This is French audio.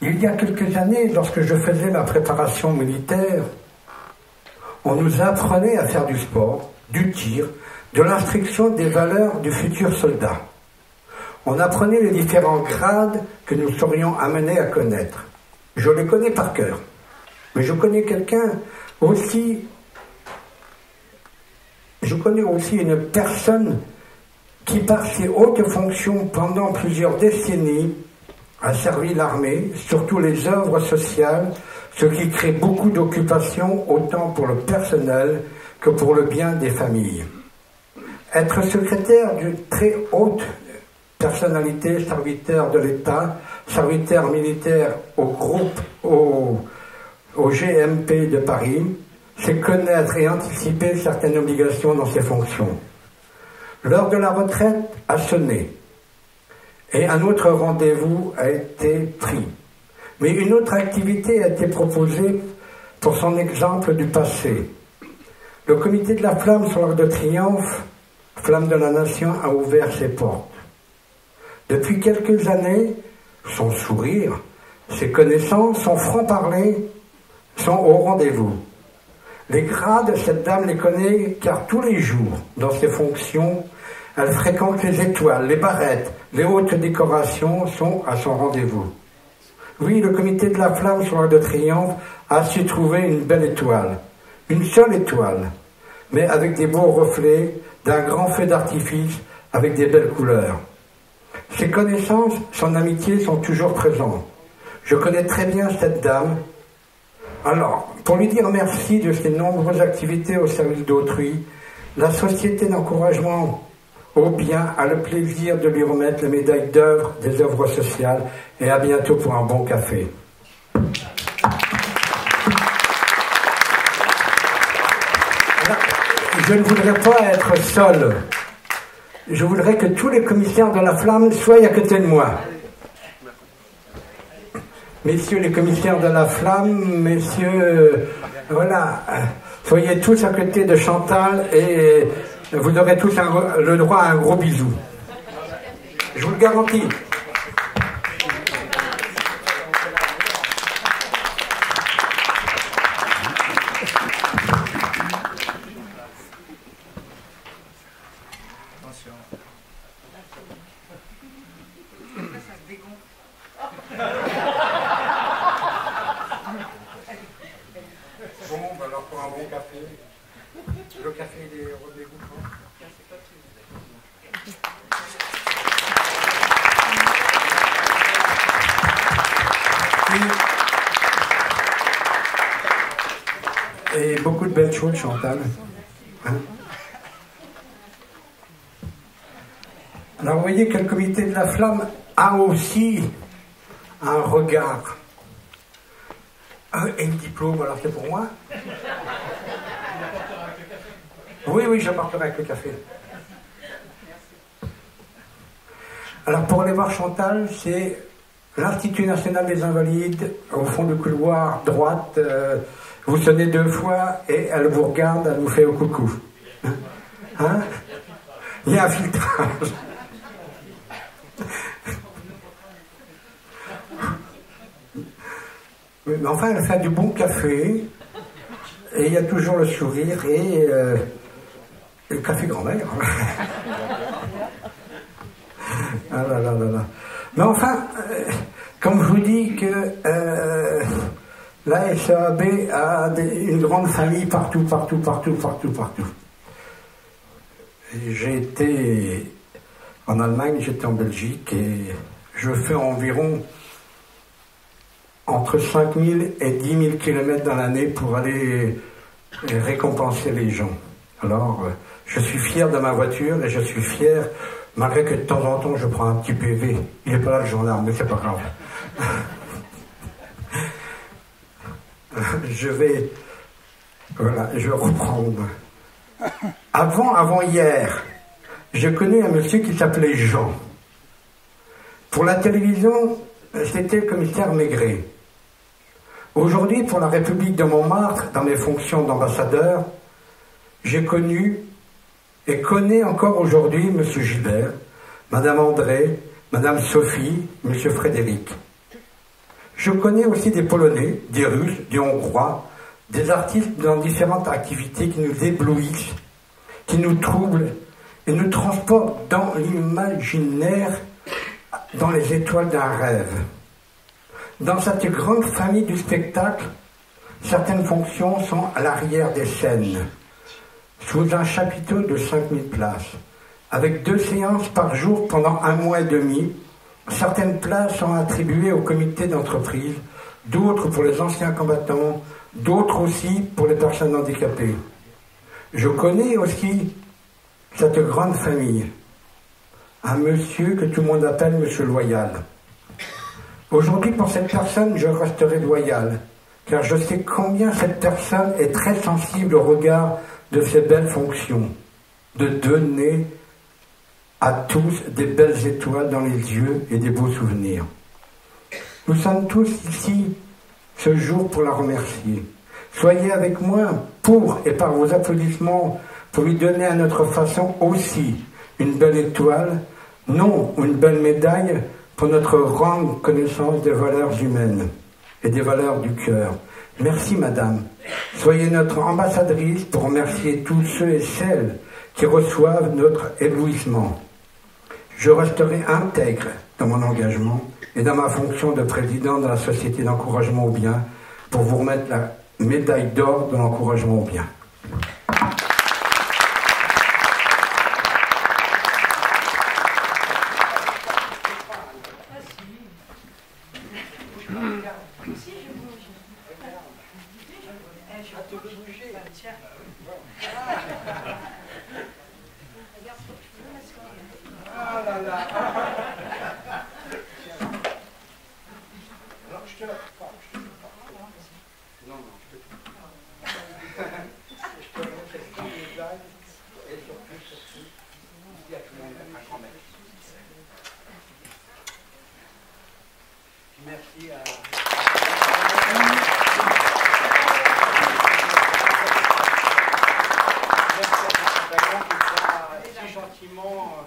Il y a quelques années, lorsque je faisais ma préparation militaire, on nous apprenait à faire du sport, du tir, de l'instruction des valeurs du futur soldat. On apprenait les différents grades que nous serions amenés à connaître. Je les connais par cœur. Mais je connais aussi une personne qui, par ses hautes fonctions pendant plusieurs décennies, a servi l'armée, surtout les œuvres sociales, ce qui crée beaucoup d'occupations, autant pour le personnel que pour le bien des familles. Être secrétaire d'une très haute personnalité, serviteur de l'État, serviteur militaire au GMP de Paris, c'est connaître et anticiper certaines obligations dans ses fonctions. L'heure de la retraite a sonné et un autre rendez-vous a été pris. Mais une autre activité a été proposée pour son exemple du passé. Le comité de la Flamme sur l'Arc de Triomphe, Flamme de la Nation, a ouvert ses portes. Depuis quelques années, son sourire, ses connaissances, son franc-parler sont au rendez-vous. Les grades, cette dame les connaît car tous les jours, dans ses fonctions, elle fréquente les étoiles, les barrettes, les hautes décorations sont à son rendez-vous. Oui, le comité de la Flamme sur l'Arc de Triomphe a su trouver une belle étoile, une seule étoile, mais avec des beaux reflets, d'un grand feu d'artifice, avec des belles couleurs. Ses connaissances, son amitié sont toujours présentes. Je connais très bien cette dame. Alors, pour lui dire merci de ses nombreuses activités au service d'autrui, la Société d'encouragement au bien a le plaisir de lui remettre la médaille d'œuvre des œuvres sociales et à bientôt pour un bon café. Alors, je ne voudrais pas être seul. Je voudrais que tous les commissaires de la Flamme soient à côté de moi. Messieurs les commissaires de la Flamme, messieurs, voilà, soyez tous à côté de Chantal et vous aurez tous le droit à un gros bisou. Je vous le garantis. Et beaucoup de belles choses, Chantal. Hein? Alors, vous voyez que le comité de la Flamme a aussi un regard. Et le diplôme, alors c'est pour moi? Oui, oui, j'apporterai avec le café. Alors, pour aller voir Chantal, c'est l'Institut National des Invalides, au fond du couloir droite. Vous sonnez 2 fois et elle vous regarde, elle vous fait au coucou. Hein? Il y a un filtrage. Mais enfin, elle fait du bon café et il y a toujours le sourire et le café grand-mère. Ah là là là là. Mais enfin, comme je vous dis que la SAB a une grande famille partout. J'ai été en Allemagne, j'étais en Belgique et je fais environ entre 5 000 et 10 000 kilomètres dans l'année pour aller récompenser les gens. Alors, je suis fier de ma voiture et je suis fier, malgré que de temps en temps je prends un petit PV. Il n'est pas là le gendarme, mais c'est pas grave. Je vais reprendre. Avant hier, je connais un monsieur qui s'appelait Jean. Pour la télévision, c'était le commissaire Maigret. Aujourd'hui, pour la République de Montmartre, dans mes fonctions d'ambassadeur, j'ai connu et connais encore aujourd'hui M. Gilbert, Mme André, Mme Sophie, M. Frédéric. Je connais aussi des Polonais, des Russes, des Hongrois, des artistes dans différentes activités qui nous éblouissent, qui nous troublent et nous transportent dans l'imaginaire, dans les étoiles d'un rêve. Dans cette grande famille du spectacle, certaines fonctions sont à l'arrière des scènes, sous un chapiteau de 5000 places, avec 2 séances par jour pendant 1 mois et demi. Certaines places sont attribuées au comité d'entreprise, d'autres pour les anciens combattants, d'autres aussi pour les personnes handicapées. Je connais aussi cette grande famille, un monsieur que tout le monde appelle Monsieur Loyal. Aujourd'hui, pour cette personne, je resterai loyal, car je sais combien cette personne est très sensible au regard de ses belles fonctions, de donner à tous des belles étoiles dans les yeux et des beaux souvenirs. Nous sommes tous ici ce jour pour la remercier. Soyez avec moi pour et par vos applaudissements pour lui donner à notre façon aussi une belle étoile, non une belle médaille pour notre grande connaissance des valeurs humaines et des valeurs du cœur. Merci madame. Soyez notre ambassadrice pour remercier tous ceux et celles qui reçoivent notre éblouissement. Je resterai intègre dans mon engagement et dans ma fonction de président de la Société d'encouragement au bien pour vous remettre la médaille d'or de l'encouragement au bien. Merci à... Merci à si gentiment